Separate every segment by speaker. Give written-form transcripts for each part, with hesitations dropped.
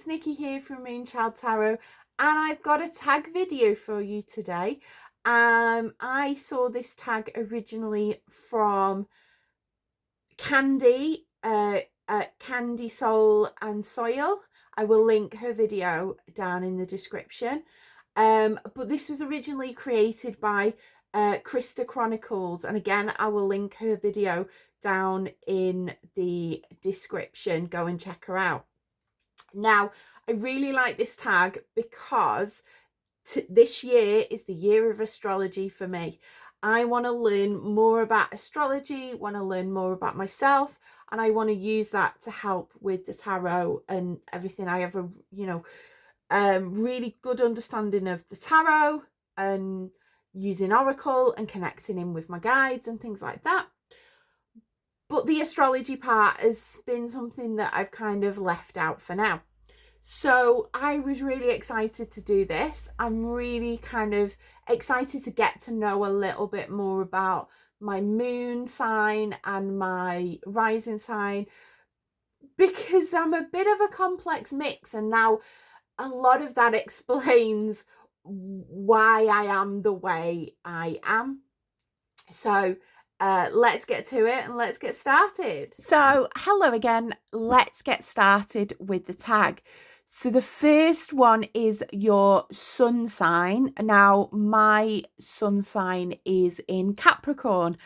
Speaker 1: it's Nikki here from Moonchild Tarot, and I've got a tag video for you today. I saw this tag originally from Candy, Candy Soul and Soil. I will link her video down in the description. But this was originally created by Krista Chronicles, and again I will link her video down in the description. Go and check her out. Now, I really like this tag because this year is the year of astrology for me. I want to learn more about astrology, want to learn more about myself, and I want to use that to help with the tarot and everything. I have a, really good understanding of the tarot and using oracle and connecting in with my guides and things like that. But the astrology part has been something that I've kind of left out for now. So I was really excited to do this. I'm really kind of excited to get to know a little bit more about my moon sign and my rising sign, because I'm a bit of a complex mix, and now a lot of that explains why I am the way I am. So let's get to it and let's get started. So hello again, let's get started with the tag. So the first one is your sun sign. Now my sun sign is in Capricorn.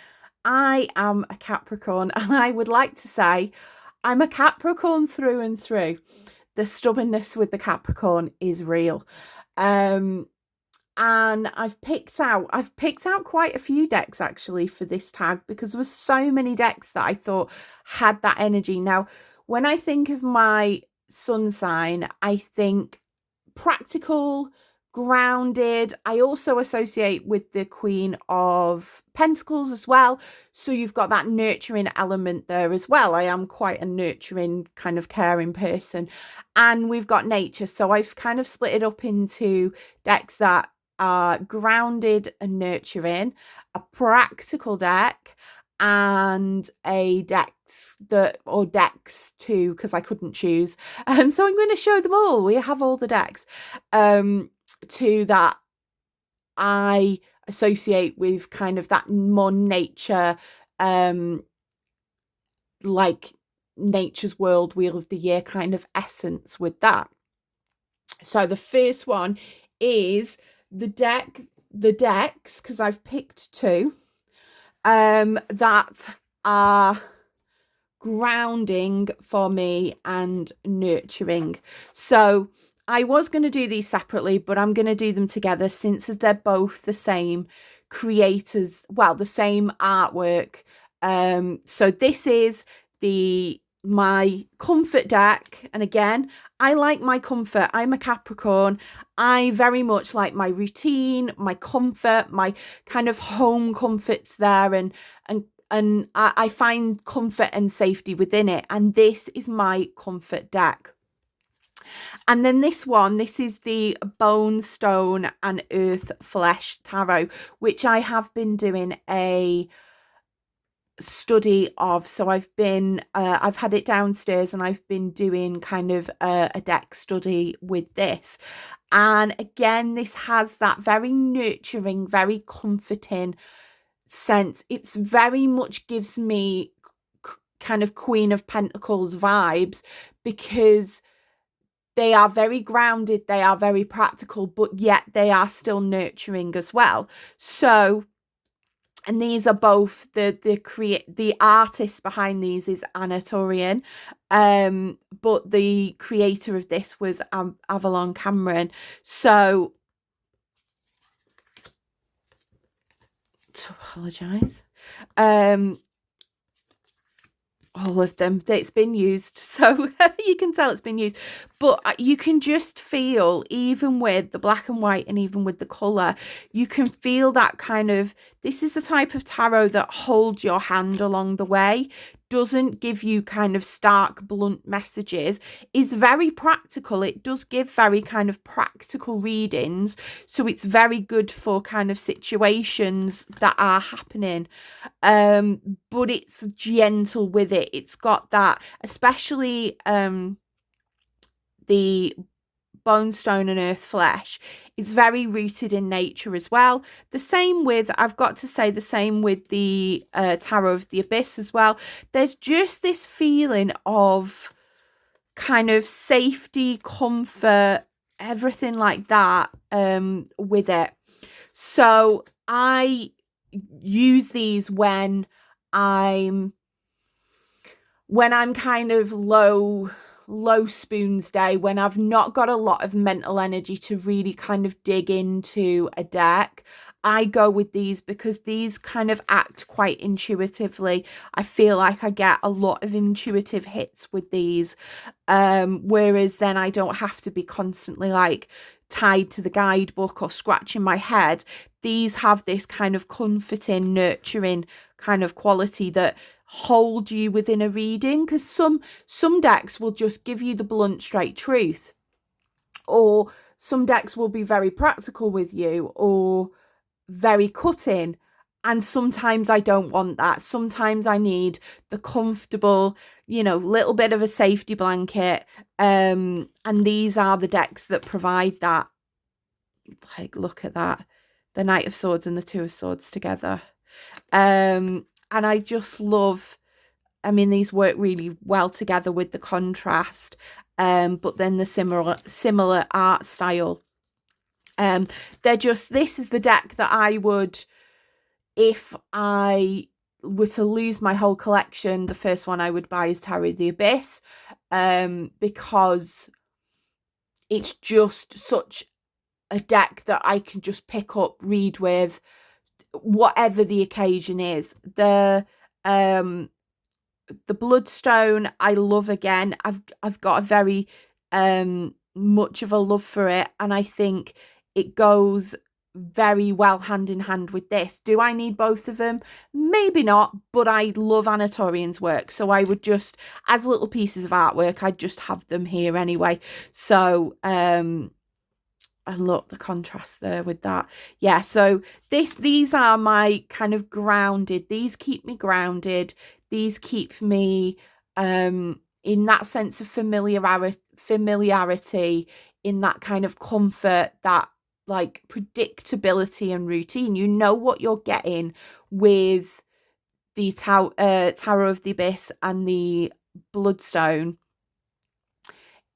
Speaker 1: I am a Capricorn, and I would like to say I'm a Capricorn through and through. The stubbornness with the Capricorn is real. And I've picked out quite a few decks actually for this tag, because there were so many decks that I thought had that energy. Now, when I think of my sun sign, I think practical, grounded. I also associate with the Queen of Pentacles as well. So you've got that nurturing element there as well. I am quite a nurturing, kind of caring person. And we've got nature. So I've kind of split it up into decks that are grounded and nurturing, a practical deck, and a decks too, because I couldn't choose. So I'm going to show them all. We have all the decks to that I associate with kind of that more nature, like nature's world, wheel of the year kind of essence with that. So the first one is the decks, because I've picked two that are grounding for me and nurturing. So I was going to do these separately, but I'm going to do them together since they're both the same creators, well, the same artwork. So this is my comfort deck, and again, I like my comfort. I'm a Capricorn. I very much like my routine, my comfort, my kind of home comforts there, and I find comfort and safety within it. And this is my comfort deck. And then this is the Bone, Stone and Earth Flesh Tarot, which I have been doing a study of. So I've had it downstairs, and I've been doing kind of a deck study with this. And again, this has that very nurturing, very comforting sense. It's very much gives me kind of Queen of Pentacles vibes, because they are very grounded, they are very practical, but yet they are still nurturing as well. So, and these are both the artist behind these is Anna Torian, but the creator of this was Avalon Cameron. So to apologize, all of them, it's been used, so you can tell it's been used, but you can just feel, even with the black and white and even with the color, you can feel that kind of, this is the type of tarot that holds your hand along the way, doesn't give you kind of stark, blunt messages, is very practical. It does give very kind of practical readings, so it's very good for kind of situations that are happening, but it's gentle with it. It's got that, especially the bone, stone and earth flesh. It's very rooted in nature as well. The same with, I've got to say, the same with the Tarot of the Abyss as well. There's just this feeling of kind of safety, comfort, everything like that with it. So I use these when I'm kind of low spoons day, when I've not got a lot of mental energy to really kind of dig into a deck. I go with these because these kind of act quite intuitively. I feel like I get a lot of intuitive hits with these, whereas then I don't have to be constantly like tied to the guidebook or scratching my head. These have this kind of comforting, nurturing kind of quality that hold you within a reading, because some decks will just give you the blunt straight truth, or some decks will be very practical with you or very cutting, and sometimes I don't want that. Sometimes I need the comfortable, you know, little bit of a safety blanket, and these are the decks that provide that. Like, look at that, the Knight of Swords and the Two of Swords together. And I just love, I mean, these work really well together with the contrast, but then the similar art style. They're just, this is the deck that I would, if I were to lose my whole collection, the first one I would buy is Tarot of the Abyss, because it's just such a deck that I can just pick up, read with, whatever the occasion is. The Bloodstone I love. Again, I've got a very much of a love for it, and I think it goes very well hand in hand with this. Do I need both of them? Maybe not, but I love Anatorian's work, so I would just, as little pieces of artwork, I'd just have them here anyway. So and look, the contrast there with that. Yeah, so these are my kind of grounded. These keep me grounded. These keep me in that sense of familiarity, in that kind of comfort, that like predictability and routine. You know what you're getting with the Tarot of the Abyss and the Bloodstone.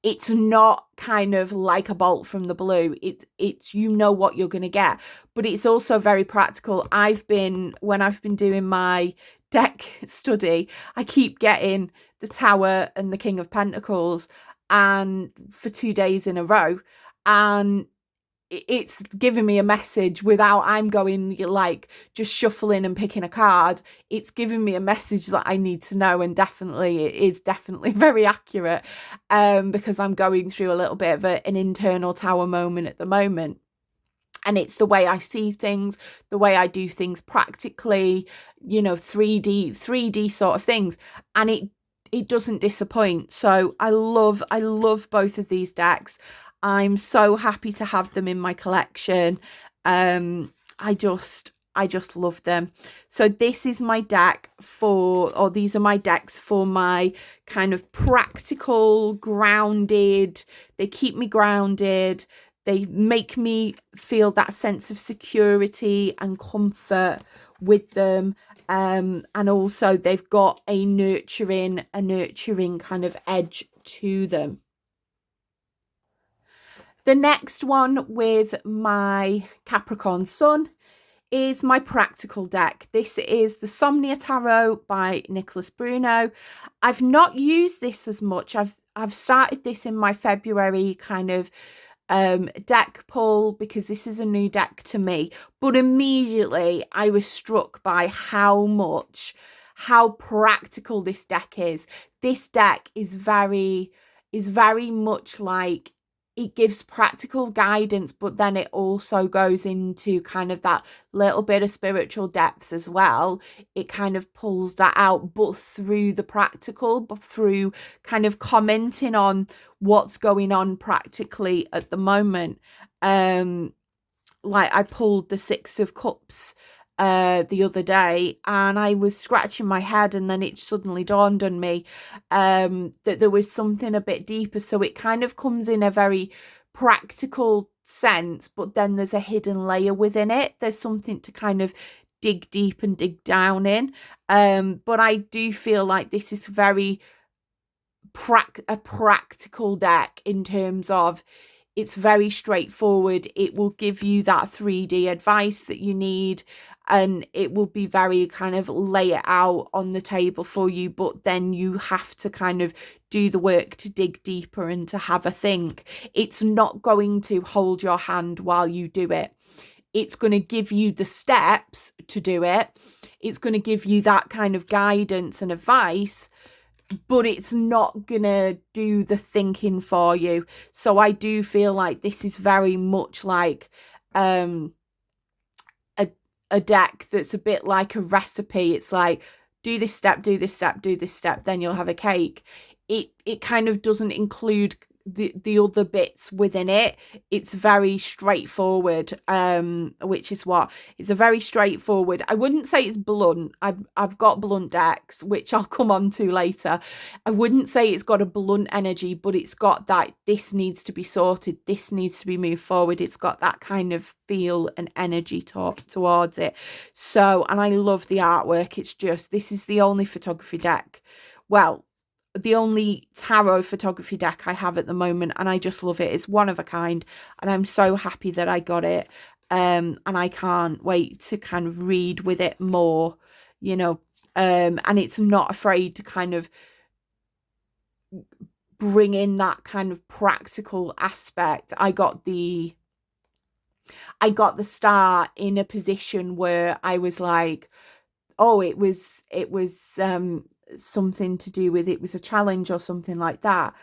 Speaker 1: It's not kind of like a bolt from the blue. It's you know what you're going to get, but it's also very practical. When I've been doing my deck study, I keep getting the Tower and the King of Pentacles, and for 2 days in a row, and it's giving me a message without I'm going like just shuffling and picking a card. It's giving me a message that I need to know, and definitely it is definitely very accurate, because I'm going through a little bit of an internal Tower moment at the moment. And it's the way I see things, the way I do things practically, you know, 3D sort of things, and it doesn't disappoint. So I love both of these decks. I'm so happy to have them in my collection. I just love them. So this is my deck these are my decks for my kind of practical, grounded. They keep me grounded. They make me feel that sense of security and comfort with them. And also they've got a nurturing kind of edge to them. The next one with my Capricorn Sun is my practical deck. This is the Somnia Tarot by Nicholas Bruno. I've not used this as much. I've started this in my February kind of deck pull, because this is a new deck to me, but immediately I was struck by how practical this deck is. This deck is very much like, it gives practical guidance, but then it also goes into kind of that little bit of spiritual depth as well. It kind of pulls that out, but through the practical, but through kind of commenting on what's going on practically at the moment. Like I pulled the Six of Cups the other day, and I was scratching my head, and then it suddenly dawned on me that there was something a bit deeper. So it kind of comes in a very practical sense, but then there's a hidden layer within it. There's something to kind of dig deep and dig down in. But I do feel like this is very a practical deck in terms of it's very straightforward. It will give you that 3D advice that you need, and it will be very kind of lay it out on the table for you, but then you have to kind of do the work to dig deeper and to have a think. It's not going to hold your hand while you do it. It's going to give you the steps to do it. It's going to give you that kind of guidance and advice, but it's not gonna do the thinking for you. So I do feel like this is very much like a deck that's a bit like a recipe. It's like, do this step, do this step, do this step, then you'll have a cake. It kind of doesn't include the other bits within it. It's very straightforward, which is what it's a very straightforward. I wouldn't say it's blunt. I've got blunt decks, which I'll come on to later. I wouldn't say it's got a blunt energy, but it's got that this needs to be sorted, this needs to be moved forward. It's got that kind of feel and energy towards it. So, and I love the artwork. It's just, this is the only photography deck, well, the only tarot photography deck I have at the moment, and I just love it. It's one of a kind, and I'm so happy that I got it. And I can't wait to kind of read with it more, you know, and it's not afraid to kind of bring in that kind of practical aspect. I got the star in a position where I was like, oh, it was something to do with, it was a challenge or something like that,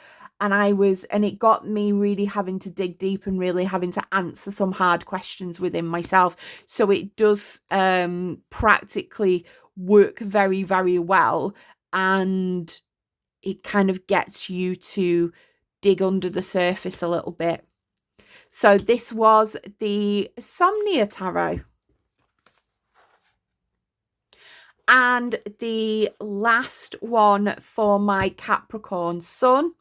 Speaker 1: and it got me really having to dig deep and really having to answer some hard questions within myself. So it does practically work very, very well, and it kind of gets you to dig under the surface a little bit. So this was the Somnia Tarot. And the last one for my Capricorn sun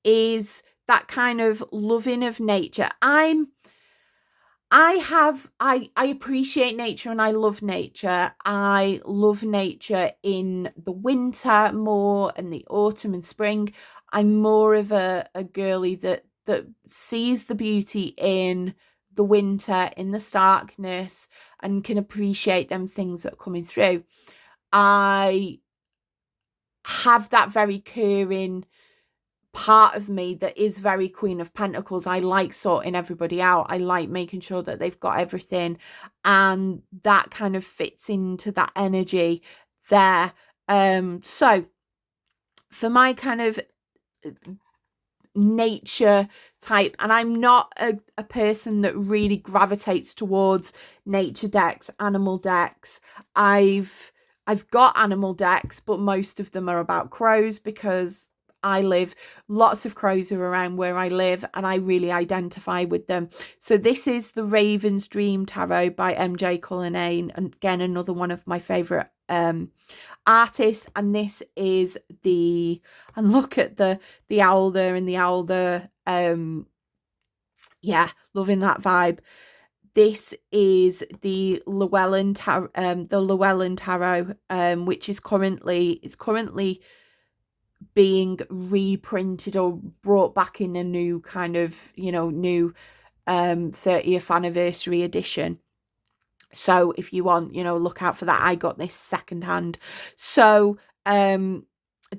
Speaker 1: is that kind of loving of nature. I appreciate nature and I love nature. I love nature in the winter more, and the autumn and spring. I'm more of a girly that sees the beauty in the winter, in the starkness, and can appreciate them things that are coming through. I have that very caring part of me that is very Queen of Pentacles. I like sorting everybody out. I like making sure that they've got everything, and that kind of fits into that energy there. So for my kind of nature type, and I'm not a person that really gravitates towards nature decks, animal decks. I've got animal decks, but most of them are about crows, because lots of crows are around where I live, and I really identify with them. So this is the Raven's Dream Tarot by MJ Cullinane, and again, another one of my favorite artists. And this is and look at the owl there, and the owl there. Yeah, loving that vibe. This is the Llewellyn Tarot, which is currently being reprinted or brought back in a new kind of, new 30th anniversary edition. So if you want, look out for that. I got this secondhand. So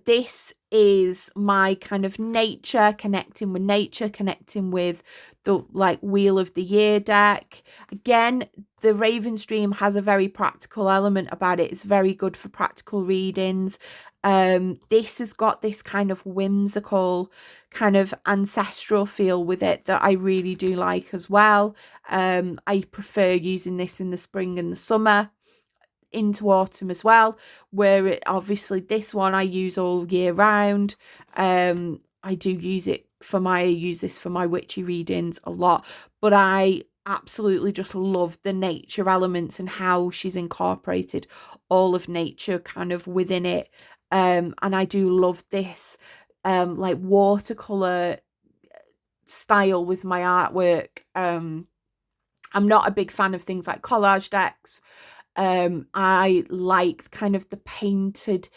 Speaker 1: this is my kind of nature, connecting with nature, connecting with the Wheel of the Year deck. Again, the Raven's Dream has a very practical element about it. It's very good for practical readings. This has got this kind of whimsical, kind of ancestral feel with it that I really do like as well. I prefer using this in the spring and the summer, into autumn as well, where obviously this one I use all year round. I do use this for my witchy readings a lot, but I absolutely just love the nature elements and how she's incorporated all of nature kind of within it. And I do love this like watercolor style with my artwork. I'm not a big fan of things like collage decks. I like kind of the painted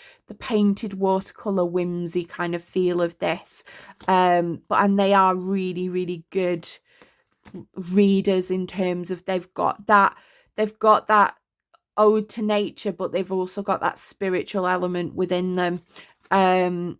Speaker 1: watercolor whimsy kind of feel of this. And they are really, really good readers in terms of they've got that ode to nature, but they've also got that spiritual element within them. And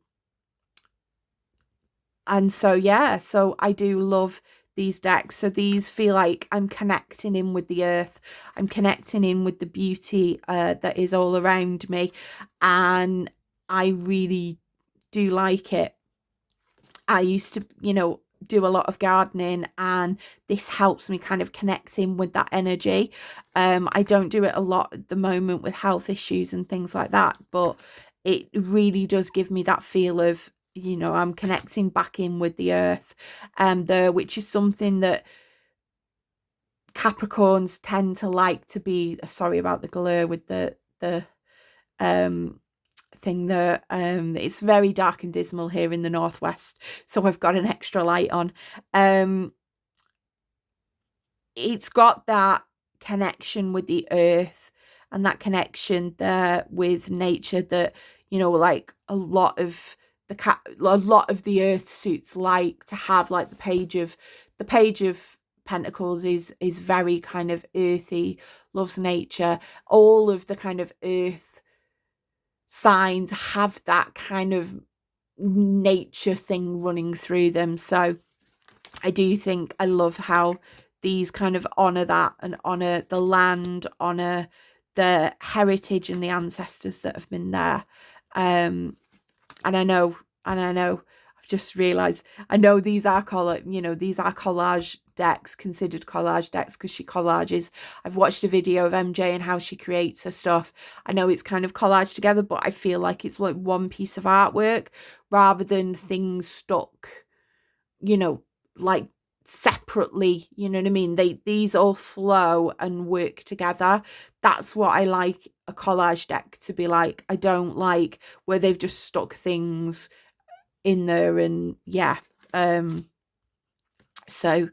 Speaker 1: so yeah, so I do love these decks. So these feel like I'm connecting in with the earth, I'm connecting in with the beauty that is all around me, and I really do like it. I used to, you know, do a lot of gardening, and this helps me kind of connect in with that energy. I don't do it a lot at the moment with health issues and things like that, but it really does give me that feel of, you know, I'm connecting back in with the earth, which is something that Capricorns tend to like to be. Sorry about the glare with the thing there. It's very dark and dismal here in the northwest, so I've got an extra light on. It's got that connection with the earth and that connection there with nature that, you know, like a lot of the earth suits like to have. Like the page of Pentacles is very kind of earthy, loves nature. All of the kind of earth signs have that kind of nature thing running through them. So I do think I love how these kind of honor that and honor the land, honor the heritage and the ancestors that have been there. And I know I've just realized, I know these are collage decks, considered collage decks, because she collages. I've watched a video of MJ and how she creates her stuff. I know it's kind of collaged together, but I feel like it's like one piece of artwork rather than things stuck, you know, like separately, you know what I mean? These all flow and work together. That's what I like a collage deck to be like. I don't like where they've just stuck things in there. And yeah, so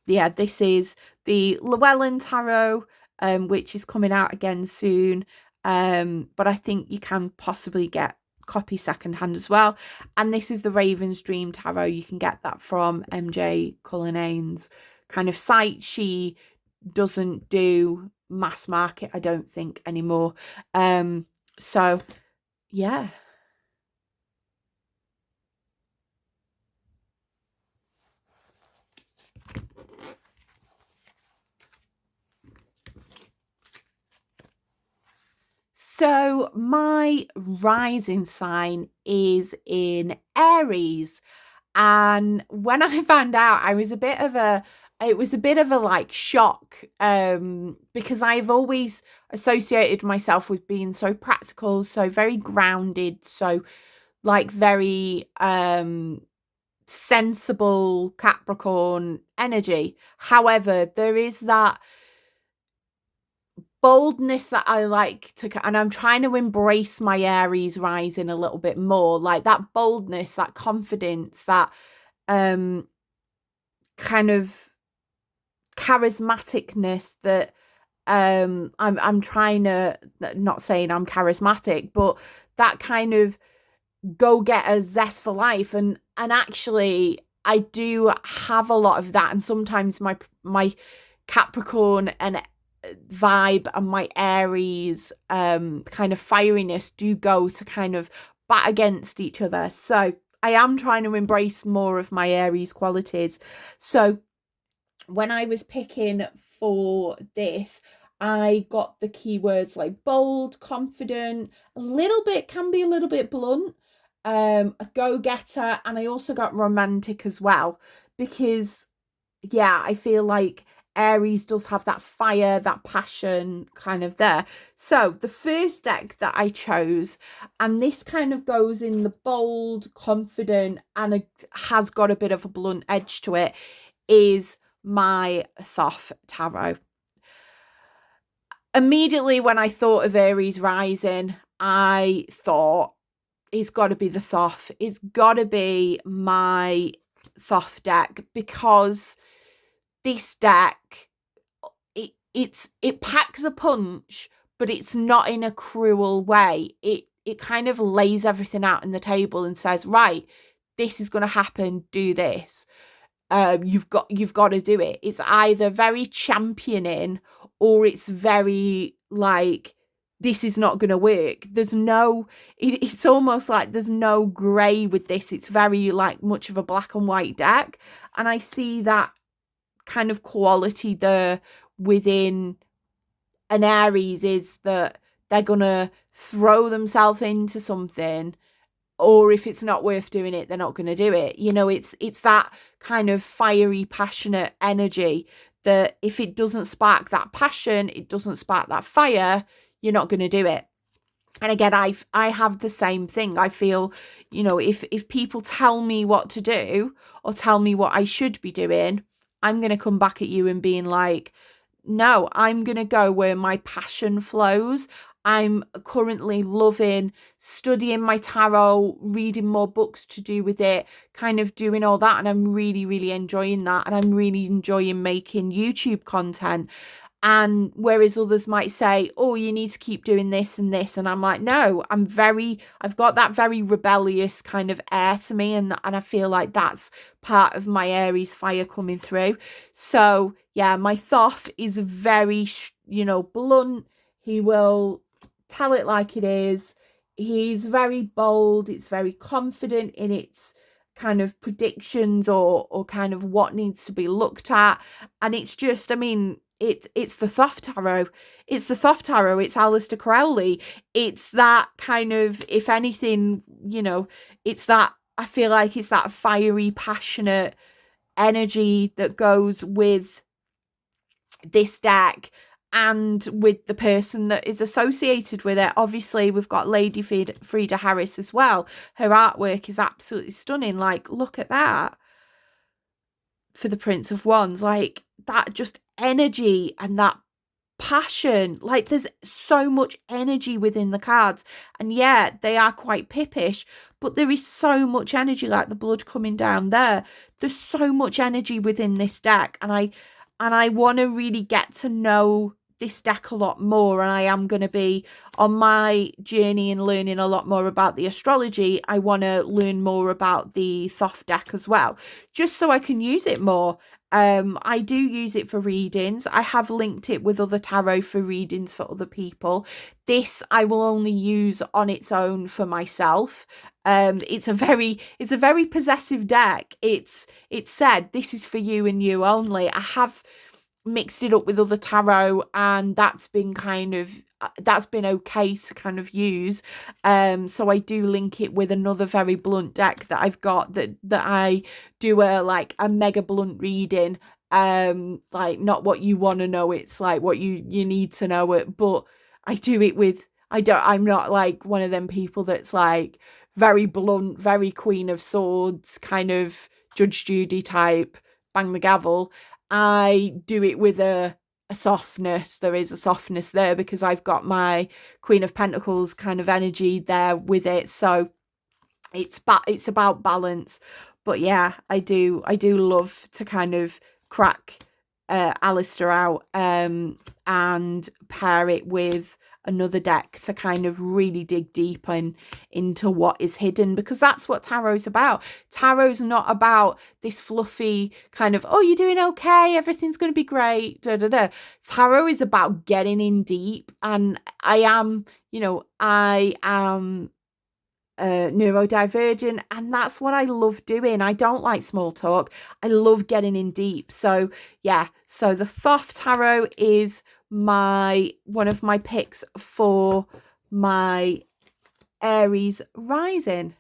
Speaker 1: yeah, this is the Llewellyn Tarot, which is coming out again soon, but I think you can possibly get copy secondhand as well. And this is the Raven's Dream Tarot. You can get that from MJ Cullinane's kind of site. She doesn't do mass market, I don't think, anymore. So yeah. So my rising sign is in Aries. And when I found out, it was a bit of a like shock, because I've always associated myself with being so practical, so very grounded, so like very sensible Capricorn energy. However, there is that boldness that I like to, and I'm trying to embrace my Aries rising a little bit more, like that boldness, that confidence, that kind of charismaticness that I'm trying to, not saying I'm charismatic, but that kind of go-getter zest for life. And actually I do have a lot of that, and sometimes my Capricorn and vibe and my Aries kind of fieriness do go to kind of bat against each other. So I am trying to embrace more of my Aries qualities. So when I was picking for this, I got the keywords like bold, confident, can be a little bit blunt, a go-getter, and I also got romantic as well, because yeah, I feel like Aries does have that fire, that passion kind of there. So the first deck that I chose, and this kind of goes in the bold, confident, and has got a bit of a blunt edge to it, is my Thoth Tarot. Immediately when I thought of Aries rising, I thought it's got to be the Thoth. It's got to be my Thoth deck, because this deck, it packs a punch, but it's not in a cruel way. It kind of lays everything out on the table and says, right, this is going to happen, do this. You've got to do it. It's either very championing, or it's very like, this is not going to work. There's no, it's almost like there's no grey with this. It's very like much of a black and white deck. And I see that kind of quality there within an Aries, is that they're going to throw themselves into something, or if it's not worth doing it, they're not going to do it. You know, it's that kind of fiery, passionate energy that if it doesn't spark that passion, it doesn't spark that fire, you're not going to do it. And again, I have the same thing. I feel, you know, if people tell me what to do or tell me what I should be doing, I'm going to come back at you and being like, no, I'm going to go where my passion flows. I'm currently loving studying my tarot, reading more books to do with it, kind of doing all that. And I'm really, really enjoying that. And I'm really enjoying making YouTube content. And whereas others might say, oh, you need to keep doing this and this. And I'm like, no, I've got that very rebellious kind of air to me. And I feel like that's part of my Aries fire coming through. So yeah, my Thoth is very, you know, blunt. He will tell it like it is. He's very bold. It's very confident in its kind of predictions or kind of what needs to be looked at. And it's just, I mean, it's the Thoth Tarot. It's the Thoth Tarot. It's Aleister Crowley. It's that kind of, if anything, you know, it's that, I feel like it's that fiery, passionate energy that goes with this deck and with the person that is associated with it. Obviously, we've got Lady Frida Harris as well. Her artwork is absolutely stunning. Like, look at that. For the Prince of Wands, like that just energy and that passion, like there's so much energy within the cards. And yeah, they are quite pippish, but there is so much energy, like the blood coming down there. There's so much energy within this deck, and I want to really get to know this deck a lot more. And I am going to be on my journey and learning a lot more about the astrology. I want to learn more about the Thoth deck as well, just so I can use it more. I do use it for readings. I have linked it with other tarot for readings for other people. This I will only use on its own for myself. It's a very possessive deck. It's said this is for you and you only. I have mixed it up with other tarot, and that's been okay to kind of use. So I do link it with another very blunt deck that I've got that I do a mega blunt reading. Like not what you want to know, it's like what you need to know it. But I do it with, I'm not like one of them people that's like very blunt, very Queen of Swords, kind of Judge Judy type, bang the gavel. I do it with a softness. There is a softness there because I've got my Queen of Pentacles kind of energy there with it. So it's about balance. But yeah, I do love to kind of crack Aleister out and pair it with another deck to kind of really dig deep into what is hidden, because that's what tarot's about. Tarot's not about this fluffy kind of, oh, you're doing okay, everything's going to be great, da da da. Tarot is about getting in deep, and I am neurodivergent, and that's what I love doing. I don't like small talk. I love getting in deep. So yeah, so the Thoth Tarot is one of my picks for my Aries rising.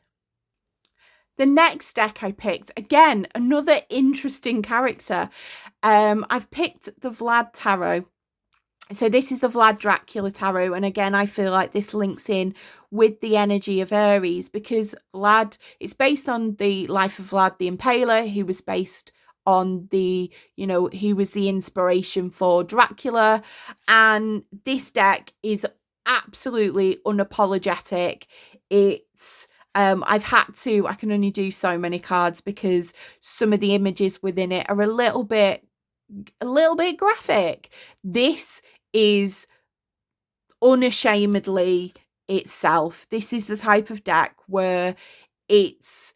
Speaker 1: The next deck I picked, again, another interesting character. I've picked the Vlad Tarot. So this is the Vlad Dracula Tarot, and again I feel like this links in with the energy of Aries, because Vlad, it's based on the life of Vlad the Impaler, who was based on the, you know, who was the inspiration for Dracula. And this deck is absolutely unapologetic. It's I can only do so many cards because some of the images within it are a little bit graphic. This is unashamedly itself. This is the type of deck where it's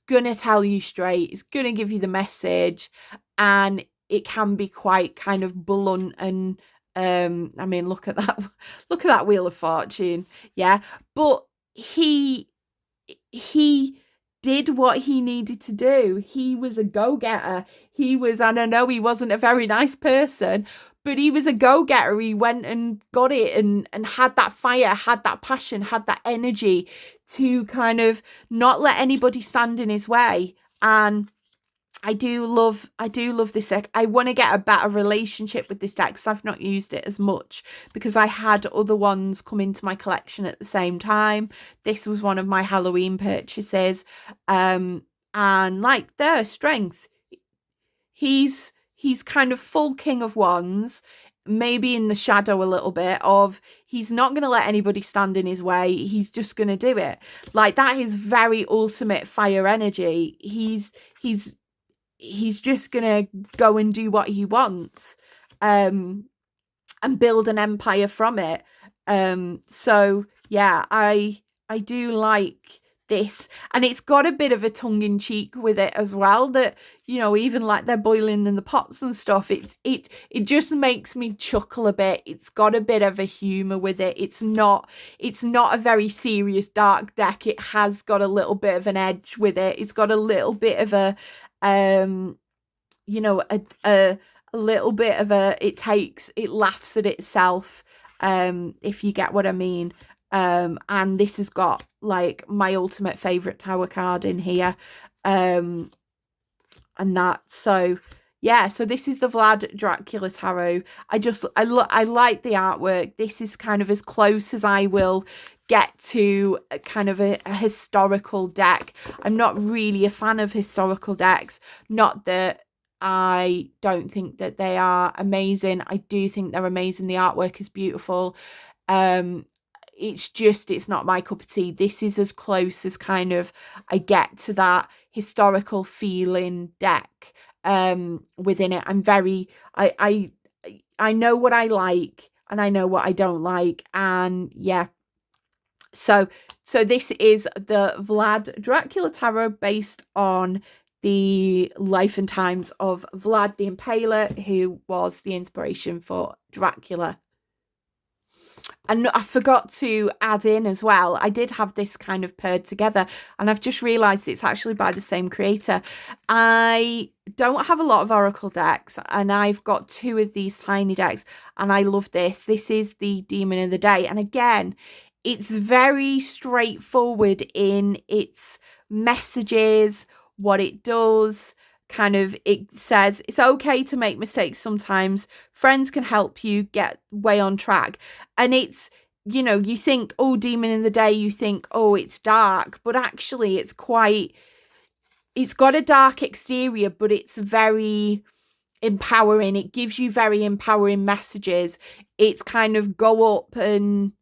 Speaker 1: gonna tell you straight, it's gonna give you the message, and it can be quite kind of blunt. And I mean, look at that Wheel of Fortune. Yeah, but he did what he needed to do. He was a go-getter. And I know he wasn't a very nice person, but he was a go-getter. He went and got it and had that fire, had that passion, had that energy to kind of not let anybody stand in his way. And I do love this deck. I want to get a better relationship with this deck because I've not used it as much because I had other ones come into my collection at the same time. This was one of my Halloween purchases. And like their strength, he's kind of full King of Wands, maybe in the shadow a little bit of he's not going to let anybody stand in his way. He's just going to do it. Like that is very ultimate fire energy. He's just gonna go and do what he wants, and build an empire from it. So yeah, I do like this, and it's got a bit of a tongue-in-cheek with it as well, that, you know, even like they're boiling in the pots and stuff, it just makes me chuckle a bit. It's got a bit of a humor with it. It's not a very serious dark deck. It has got a little bit of an edge with it. It's got a little bit of a you know, a little bit of it laughs at itself, if you get what I mean. And this has got like my ultimate favorite tower card in here, and that. So yeah, so this is the Vlad Dracula Tarot. I like the artwork. This is kind of as close as I will get to a kind of a historical deck. I'm not really a fan of historical decks. Not that I don't think that they are amazing. I do think they're amazing. The artwork is beautiful. It's not my cup of tea. This is as close as kind of I get to that historical feeling deck within it. I'm very I know what I like and I know what I don't like, and yeah. So this is the Vlad Dracula Tarot based on the life and times of Vlad the Impaler, who was the inspiration for Dracula. And I forgot to add in as well, I did have this kind of paired together, and I've just realised it's actually by the same creator. I don't have a lot of Oracle decks, and I've got 2 of these tiny decks, and I love this. This is the Demon of the Day. And again, it's very straightforward in its messages, what it does. Kind of, it says it's okay to make mistakes sometimes. Friends can help you get way on track. And it's, you know, you think, oh, Demon in the Day, you think, oh, it's dark, but actually it's got a dark exterior, but it's very empowering. It gives you very empowering messages. It's kind of go up and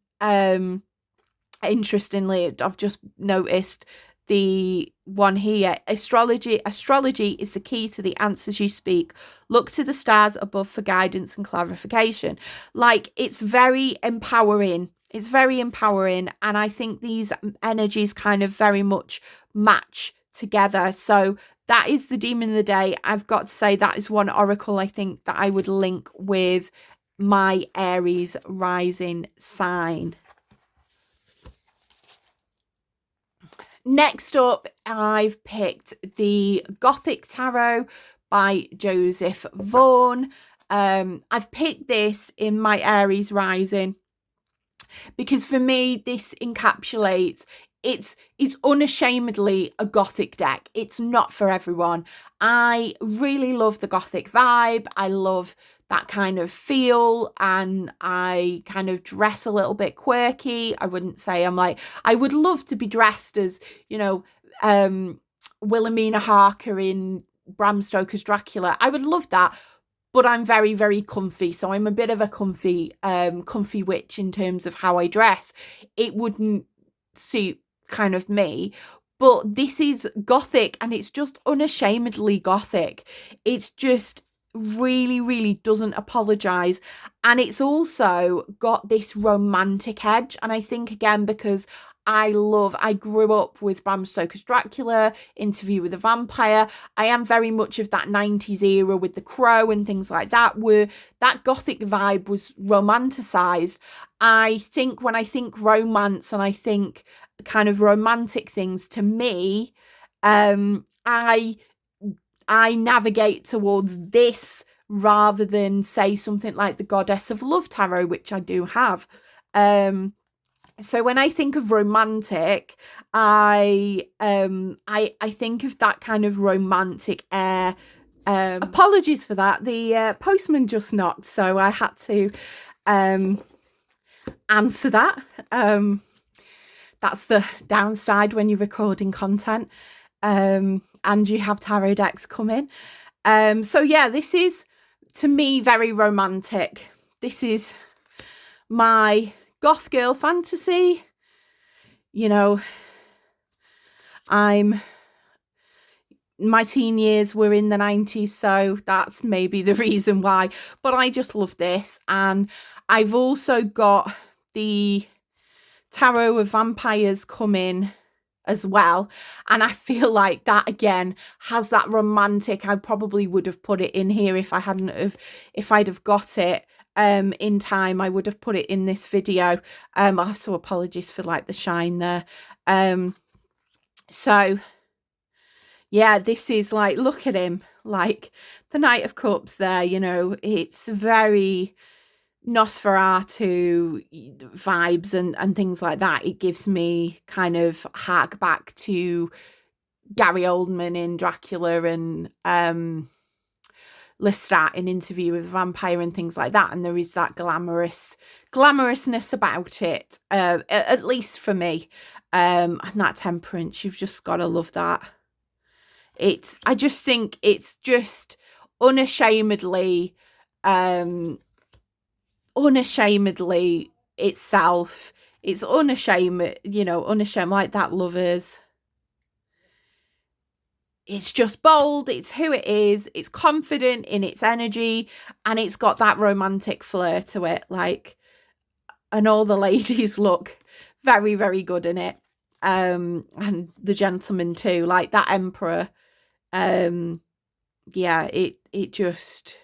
Speaker 1: interestingly, I've just noticed the one here. Astrology is the key to the answers you speak. Look to the stars above for guidance and clarification. Like, it's very empowering. It's very empowering, and I think these energies kind of very much match together. So that is the Demon of the Day. I've got to say that is one oracle I think that I would link with my Aries rising sign. Next up, I've picked the Gothic Tarot by Joseph Vaughan. I've picked this in my Aries rising because for me, this encapsulates, it's unashamedly a Gothic deck. It's not for everyone. I really love the Gothic vibe. I love that kind of feel, and I kind of dress a little bit quirky. I wouldn't say I'm like, I would love to be dressed as, you know, Wilhelmina Harker in Bram Stoker's Dracula. I would love that, but I'm very, very comfy. So I'm a bit of a comfy witch in terms of how I dress. It wouldn't suit kind of me. But this is gothic, and it's just unashamedly gothic. It's just really, really doesn't apologise. And it's also got this romantic edge. And I think, again, because I grew up with Bram Stoker's Dracula, Interview with a Vampire. I am very much of that 90s era with The Crow and things like that, where that gothic vibe was romanticised. I think when I think romance and I think kind of romantic things, to me, I navigate towards this rather than, say, something like the Goddess of Love tarot, which I do have. So when I think of romantic, I think of that kind of romantic air. Apologies for that. The postman just knocked, so I had to answer that. That's the downside when you're recording content and you have tarot decks come in. So yeah, this is, to me, very romantic. This is my goth girl fantasy. You know, my teen years were in the 90s, so that's maybe the reason why. But I just love this. And I've also got the Tarot of Vampires come in as well, and I feel like that again has that romantic. I probably would have put it in here if I'd have got it in time. I would have put it in this video. I'll have to apologize for like the shine there. So yeah, this is like, look at him, like the Knight of Cups there, you know, it's very Nosferatu vibes and things like that. It gives me kind of hark back to Gary Oldman in Dracula and Lestat in Interview with a Vampire and things like that. And there is that glamorousness about it, at least for me. And that temperance, you've just got to love that. I just think it's just unashamedly itself. It's unashamed, you know, unashamed, like that Lovers. It's just bold, it's who it is, it's confident in its energy, and it's got that romantic flair to it, like, and all the ladies look very, very good in it, and the gentlemen too, like that Emperor. Yeah, it just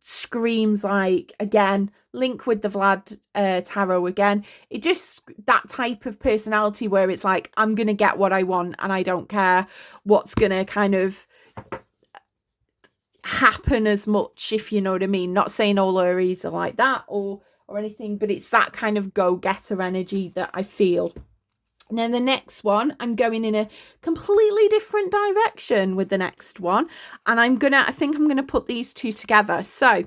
Speaker 1: screams, like, again, link with the Vlad tarot again. It just, that type of personality where it's like, I'm gonna get what I want and I don't care what's gonna kind of happen as much, if you know what I mean. Not saying all Aries are like that or anything, but it's that kind of go-getter energy that I feel. Now the next one, I'm going in a completely different direction with the next one, and I think I'm gonna put these two together. So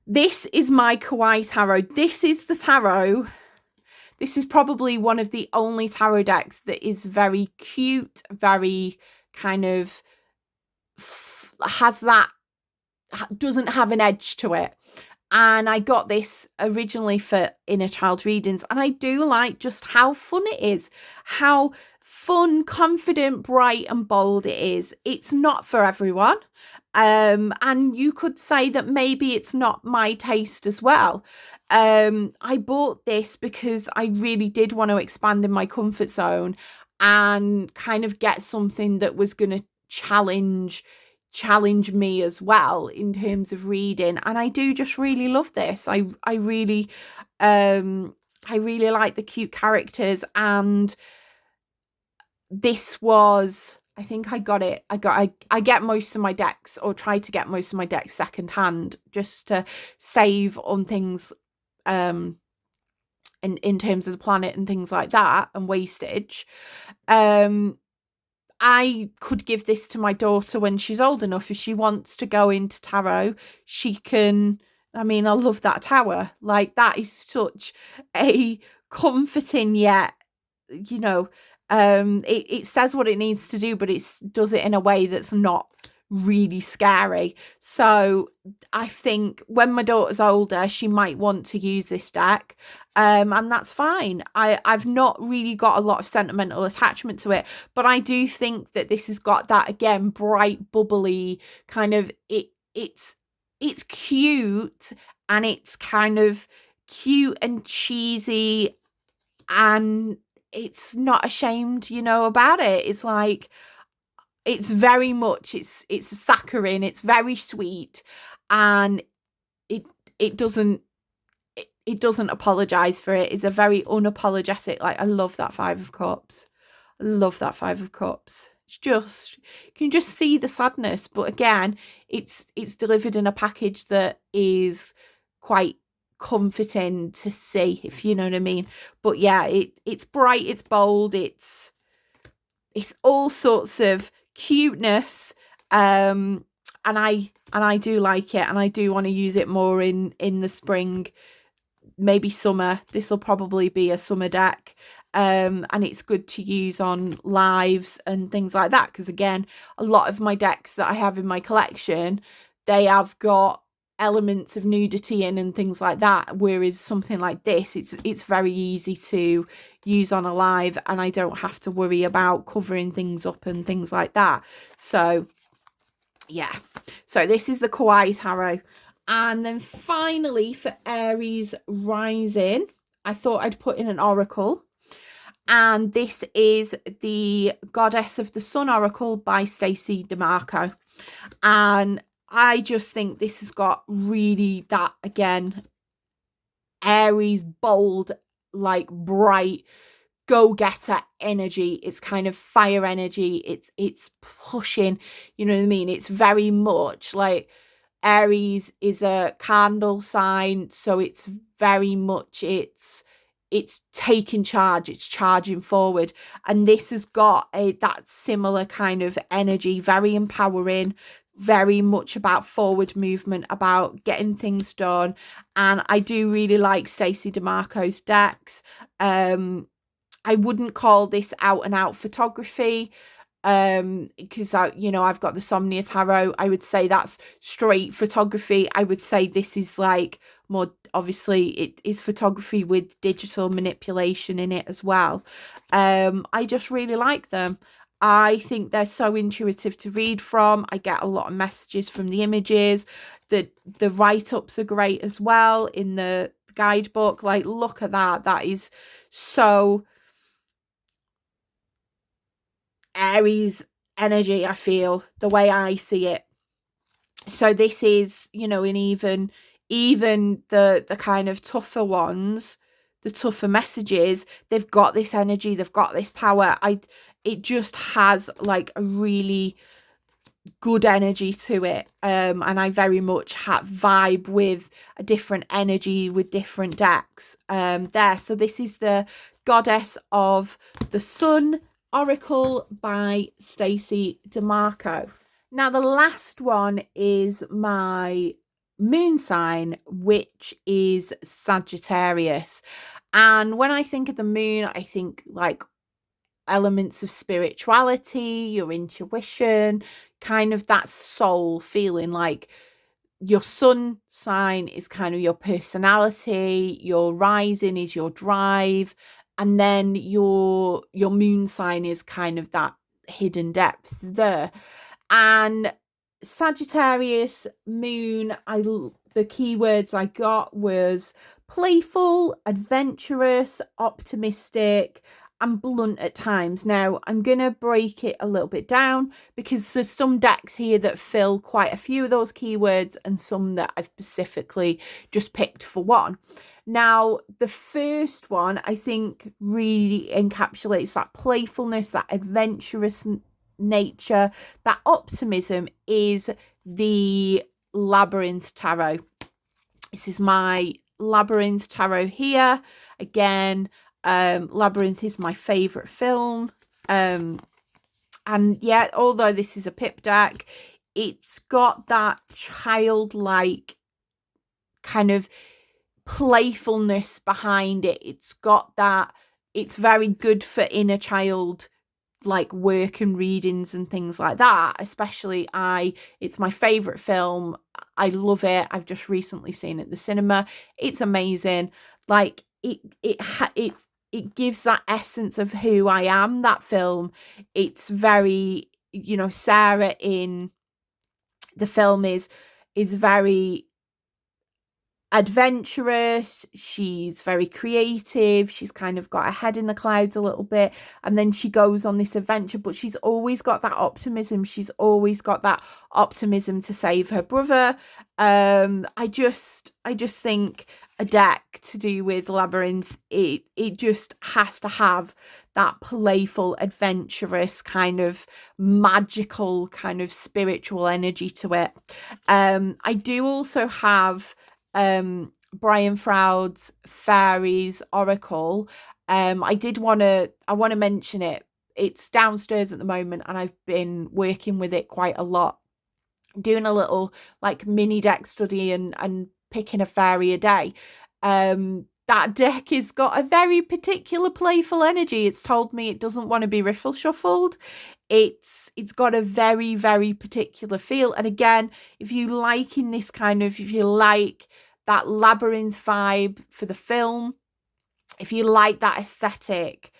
Speaker 1: this is my Kawaii tarot. This is the tarot. This is probably one of the only tarot decks that is very cute, very kind of doesn't have an edge to it. And I got this originally for inner child readings. And I do like just how fun it is. How fun, confident, bright and bold it is. It's not for everyone. And you could say that maybe it's not my taste as well. I bought this because I really did want to expand in my comfort zone and kind of get something that was going to challenge me as well in terms of reading. And I do just really love this. I really like the cute characters, and this was, I think I got it. I get most of my decks, or try to get most of my decks secondhand, just to save on things in terms of the planet and things like that, and wastage. I could give this to my daughter when she's old enough. If she wants to go into tarot, she can. I mean, I love that tower. Like, that is such a comforting, yet, you know, It says what it needs to do, but it does it in a way that's not really scary. So I think when my daughter's older, she might want to use this deck, and that's fine. I've not really got a lot of sentimental attachment to it, but I do think that this has got that, again, bright, bubbly kind of, it's cute, and it's kind of cute and cheesy, and it's not ashamed, about it. It's like, it's very much, it's saccharine, it's very sweet, and it it doesn't it doesn't apologize for it. It's a very unapologetic, like, I love that Five of Cups. I love that Five of Cups. It's just, you can just see the sadness, but again, it's delivered in a package that is quite comforting to see, if you know what I mean. But yeah, it's bright, it's bold, it's all sorts of cuteness, and I do like it, and I do want to use it more in the spring, maybe summer. This will probably be a summer deck, and it's good to use on lives and things like that, because again, a lot of my decks that I have in my collection, they have got elements of nudity in and things like that, whereas something like this, it's very easy to use on a live, and I don't have to worry about covering things up and things like that. So yeah, so this is the Kawaii Tarot. And then finally, for Aries rising, I thought I'd put in an oracle, and this is the Goddess of the Sun Oracle by Stacey DeMarco. And I just think this has got really that, again, Aries, bold, like bright, go-getter energy. It's kind of fire energy. It's pushing, you know what I mean? It's very much like, Aries is a candle sign, so it's very much, it's taking charge, it's charging forward, and this has got that similar kind of energy, very empowering, very much about forward movement, about getting things done. And I do really like Stacey DeMarco's decks. I wouldn't call this out and out photography, because I've got the Somnia Tarot. I would say that's straight photography. I would say this is like more, obviously it is photography with digital manipulation in it as well. I just really like them. I think they're so intuitive to read from. I get a lot of messages from the images. The write-ups are great as well in the guidebook. Like, look at that. That is so Aries energy, I feel, the way I see it. So this is, in even the kind of tougher ones, the tougher messages, they've got this energy, they've got this power. It just has like a really good energy to it, and I very much vibe with a different energy with different decks there. So this is the Goddess of the Sun Oracle by Stacey DeMarco. Now the last one is my moon sign, which is Sagittarius. And when I think of the moon, I think like elements of spirituality, your intuition, kind of that soul feeling. Like, your sun sign is kind of your personality, your rising is your drive, and then your moon sign is kind of that hidden depth there. And Sagittarius moon, the keywords I got was playful, adventurous, optimistic, and blunt at times. Now, I'm going to break it a little bit down, because there's some decks here that fill quite a few of those keywords, and some that I've specifically just picked for one. Now, the first one, I think, really encapsulates that playfulness, that adventurous nature, that optimism, is the Labyrinth Tarot. This is my Labyrinth Tarot here. Again, Labyrinth is my favorite film, and yeah, although this is a pip deck, it's got that childlike kind of playfulness behind it. It's got that it's very good for inner child like work and readings and things like that. Especially it's my favorite film. I love it. I've just recently seen it at the cinema. It's amazing. Like it gives that essence of who I am, that film. It's very, you know, Sarah in the film is very adventurous, she's very creative, she's kind of got her head in the clouds a little bit, and then she goes on this adventure, but she's always got that optimism, she's always got that optimism to save her brother. I just think a deck to do with Labyrinth, it just has to have that playful, adventurous, kind of magical, kind of spiritual energy to it. I do also have Brian Froud's Fairies Oracle. I want to mention it. It's downstairs at the moment, and I've been working with it quite a lot, doing a little like mini deck study and picking a fairy a day. That deck has got a very particular playful energy. It's told me it doesn't want to be riffle shuffled. It's got a very, very particular feel. And again, if you like that Labyrinth vibe for the film, if you like that aesthetic,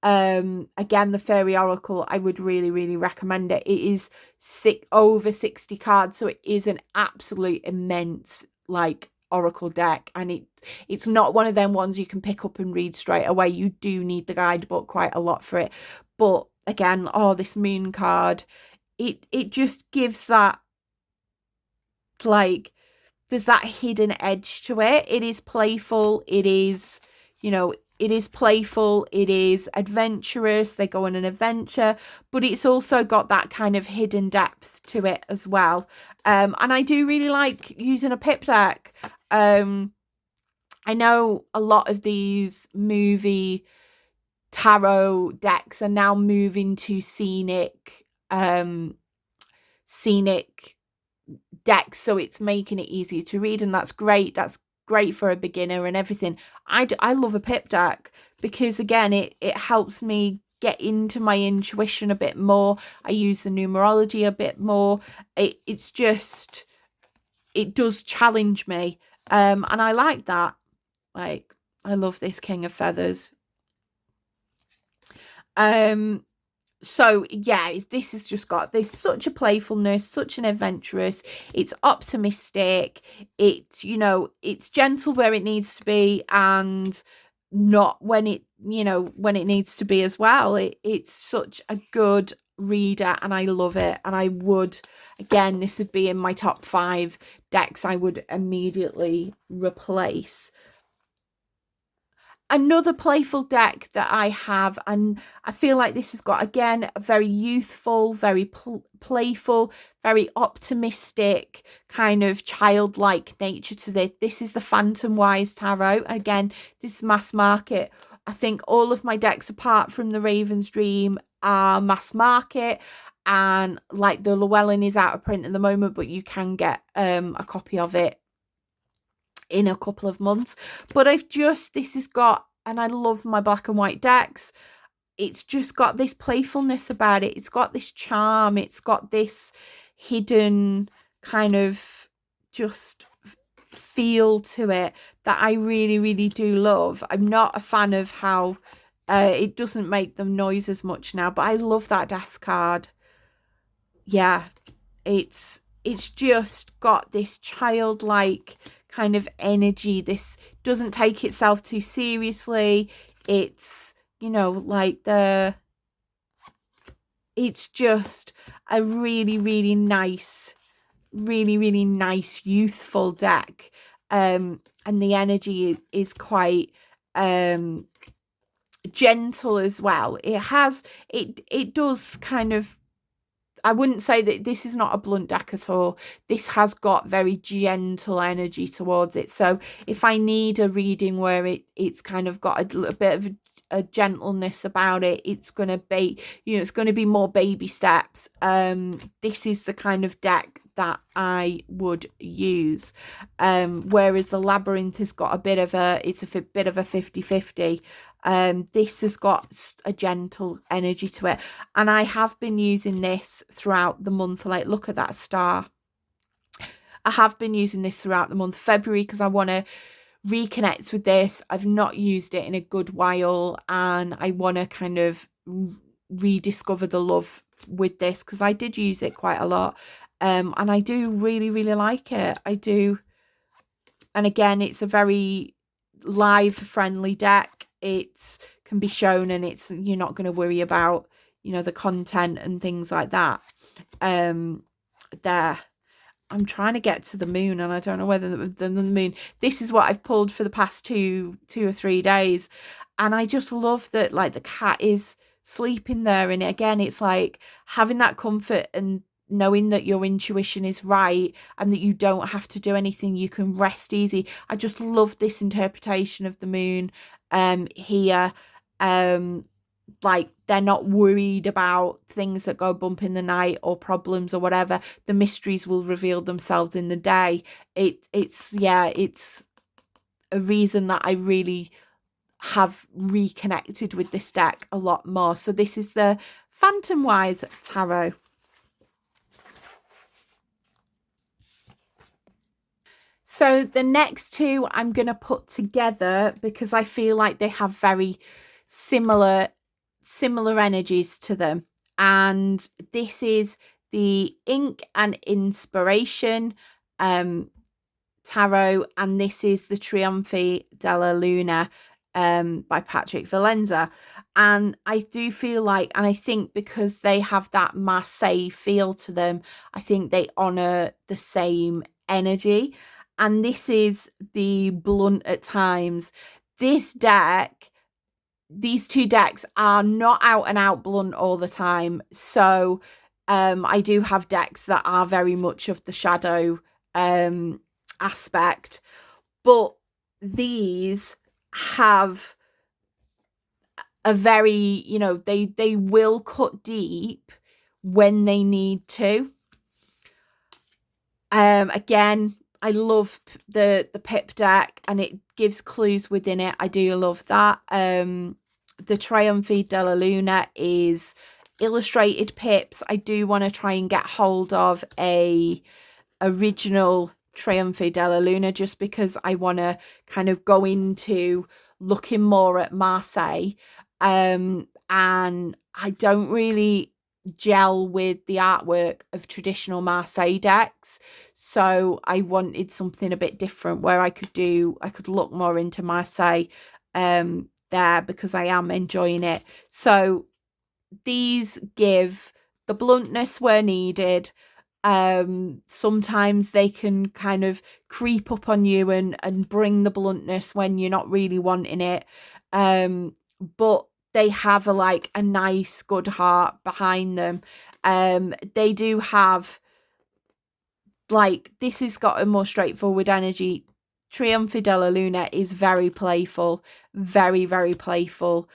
Speaker 1: again, the Fairy Oracle, I would really, really recommend it. It is over 60 cards, so it is an absolute immense like oracle deck, and it's not one of them ones you can pick up and read straight away. You do need the guidebook quite a lot for it. But again, this moon card, it just gives that, like, there's that hidden edge to it. It is playful, it is, you know, it is playful, it is adventurous, they go on an adventure, but it's also got that kind of hidden depth to it as well. And I do really like using a pip deck. I know a lot of these movie tarot decks are now moving to scenic decks, so it's making it easier to read, and that's great. That's great for a beginner and everything. I love a pip deck because, again, it helps me get into my intuition a bit more. I use the numerology a bit more. It's just, it does challenge me, and I like that. Like, I love this King of Feathers. So yeah, this has just got this such a playfulness, such an adventurous, it's optimistic, it's, you know, it's gentle where it needs to be and not when it, you know, when it needs to be as well. It's such a good reader, and I love it. And I would, again, this would be in my top 5 decks I would immediately replace. Another playful deck that I have, and I feel like this has got, again, a very youthful, very playful, very optimistic, kind of childlike nature to this. This is the Phantom Wise Tarot. Again, this is mass market. I think all of my decks, apart from the Raven's Dream, are mass market. And like the Llewellyn is out of print at the moment, but you can get a copy of it in a couple of months. But this has got, and I love my black and white decks, it's just got this playfulness about it. It's got this charm. It's got this hidden kind of just feel to it that I really, really do love. I'm not a fan of how it doesn't make the noise as much now, but I love that death card. Yeah, it's just got this childlike kind of energy. This doesn't take itself too seriously. It's, you know, like it's just a really, really nice youthful deck. And the energy is quite gentle as well. It does kind of, I wouldn't say that this is not a blunt deck at all. This has got very gentle energy towards it. So if I need a reading where it's kind of got a little bit of a gentleness about it, it's going to be, you know, it's going to be more baby steps. This is the kind of deck that I would use. Whereas the Labyrinth has got a bit of a 50-50. This has got a gentle energy to it, and I have been using this throughout the month. Like, look at that star. I have been using this throughout the month of February because I want to reconnect with this. I've not used it in a good while, and I want to kind of rediscover the love with this because I did use it quite a lot, and I do really, really like it. I do. And again, it's a very live friendly deck. It can be shown, and it's, you're not going to worry about, you know, the content and things like that. There, I'm trying to get to the moon, and I don't know whether the moon, this is what I've pulled for the past two or 3 days, and I just love that, like, the cat is sleeping there, and again, it's like having that comfort and knowing that your intuition is right and that you don't have to do anything. You can rest easy. I just love this interpretation of the moon here. Like, they're not worried about things that go bump in the night or problems or whatever. The mysteries will reveal themselves in the day. It's a reason that I really have reconnected with this deck a lot more. So this is the Phantom Wise Tarot. So the next two I'm going to put together because I feel like they have very similar energies to them. And this is the Ink and Inspiration tarot, and this is the Trionfi della Luna by Patrick Valenza. And I do feel like, and I think because they have that Marseille feel to them, I think they honor the same energy. And this is the blunt at times. This deck, these two decks are not out and out blunt all the time. So I do have decks that are very much of the shadow aspect, but these have a very, you know, they will cut deep when they need to. Again, I love the pip deck, and it gives clues within it. I do love that. The Trionfi della Luna is illustrated pips. I do want to try and get hold of a original Trionfi della Luna, just because I want to kind of go into looking more at Marseille. And I don't really gel with the artwork of traditional Marseille decks, so I wanted something a bit different where I could look more into Marseille there, because I am enjoying it. So these give the bluntness where needed. Sometimes they can kind of creep up on you and bring the bluntness when you're not really wanting it, but they have a nice good heart behind them. They do have, like, this has got a more straightforward energy. Trionfi della Luna is very playful, very, very playful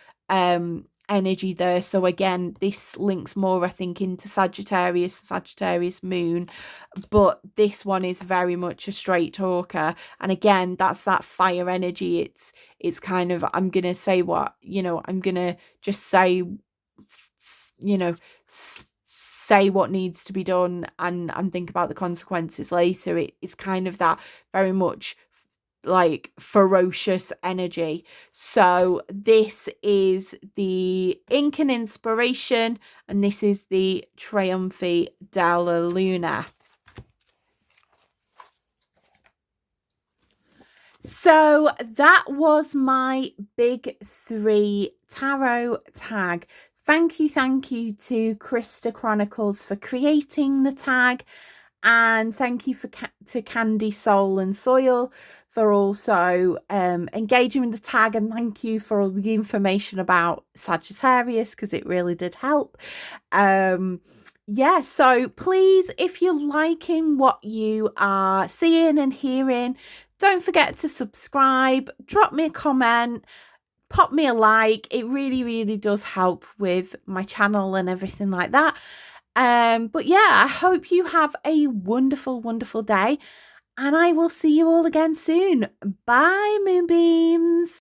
Speaker 1: energy there. So again, this links more, I think, into Sagittarius moon, but this one is very much a straight talker. And again, that's that fire energy. It's kind of, I'm gonna say what, you know, I'm gonna just say, you know, say what needs to be done and think about the consequences later. It's kind of that very much like ferocious energy. So this is the Ink and Inspiration, and this is the Trionfi della Luna. So that was my big 3 tarot tag. Thank you to Krista Chronicles for creating the tag, and thank you to Candy Soul and Soil for also engaging with the tag, and thank you for all the information about Sagittarius, because it really did help. Yeah, so please, if you're liking what you are seeing and hearing, don't forget to subscribe, drop me a comment, pop me a like. It really, really does help with my channel and everything like that. But yeah, I hope you have a wonderful, wonderful day, and I will see you all again soon. Bye, Moonbeams.